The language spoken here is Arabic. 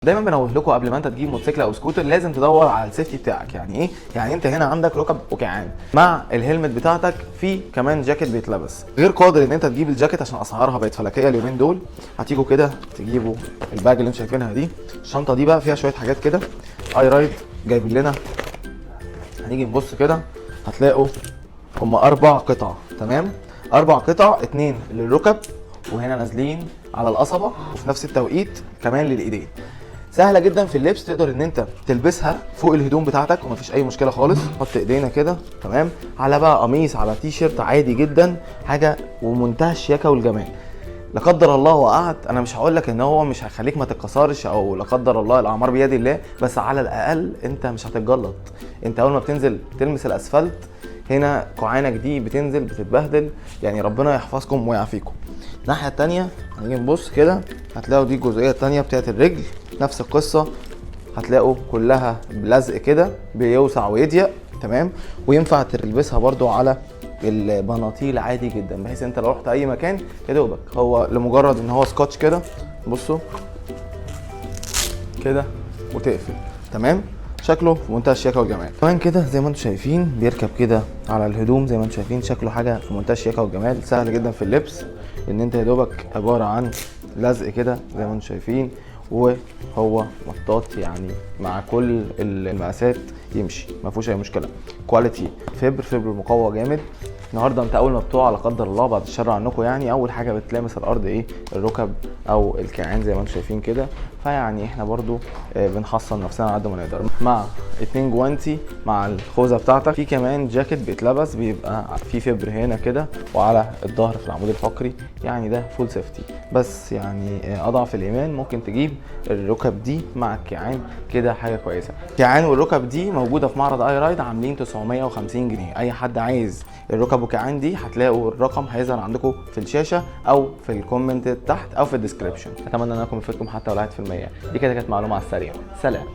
دايما بنوه لكم قبل ما انت تجيب موتوسيكل او سكوتر لازم تدور على السيفتي بتاعك. يعني ايه؟ يعني انت هنا عندك ركب وكيعان مع الهلمت بتاعتك، في كمان جاكيت بيتلبس. غير قادر ان انت تجيب الجاكيت عشان اسعارها بقت فلكيه اليومين دول، هتيجوا كده تجيبوا الباج اللي انتم شايفينها دي. الشنطه دي بقى فيها شويه حاجات كده. اي رايد جايب لنا، هنيجي نبص كده هتلاقوا هم 4 قطع. تمام، 4 قطع، 2 للركب وهنا نازلين على القصبه، وفي نفس التوقيت كمان للايدين. سهله جدا في اللبس، تقدر ان انت تلبسها فوق الهدوم بتاعتك ومفيش اي مشكله خالص. حط ايدينا كده تمام على بقى قميص، على تي شيرت، عادي جدا، حاجه ومنتهى الشياكه والجمال. لا قدر الله وقعت، انا مش هقول لك ان هو مش هيخليك ما تتكسرش او لا قدر الله، الاعمار بيد الله، بس على الاقل انت مش هتتجلط. انت اول ما بتنزل تلمس الاسفلت هنا كوعانك دي بتنزل بتتبهدل، يعني ربنا يحفظكم ويعافيكم. الناحيه التانيه هنيجي نبص كده هتلاقوا دي الجزئيه التانيه بتاعت الرجل، نفس القصه، هتلاقوا كلها بلزق كده بيوسع ويضيق. تمام، وينفع تلبسها برضو على البناطيل عادي جدا، بحيث انت لو رحت اي مكان يا دوبك هو لمجرد ان هو سكotش كده، بصوا كده وتقفل. تمام، شكله في منتهى الشياكه والجمال. كمان كده زي ما انتم شايفين بيركب كده على الهدوم، زي ما انتم شايفين شكله حاجه في منتهى الشياكه والجمال. سهل جدا في اللبس، ان انت يا دوبك عباره عن لزق كده زي ما انتم شايفين، وهو مطاط يعني مع كل المقاسات يمشي، ما فيهوش اي مشكله. كواليتي فبر مقوى جامد. النهارده انت اول ما بتقع لا قدر الله بعد الشر عنكم، يعني اول حاجه بتلامس الارض ايه؟ الركب او الكيعان زي ما انتم شايفين كده. فيعني احنا برضو بنحصن نفسنا على قد ما نقدر، مع 2 جوانتي مع الخوذه بتاعتك. في كمان جاكيت بيتلبس بيبقى في فبر هنا كده وعلى الظهر في العمود الفقري، يعني ده فول سيفتي. بس يعني اضعف الايمان ممكن تجيب الركب دي مع الكيعان كده حاجه كويسه. الكيعان والركب دي موجوده في معرض اي رايد، عاملين 950 جنيه. اي حد عايز الركب وكيعان دي هتلاقوا الرقم هيظهر عندكم في الشاشه او في الكومنت تحت او في الديسكريبشن. اتمنى ان انا اكون فدتكم حتى ولو 1%. دي كده كانت معلومه على السريع. سلام.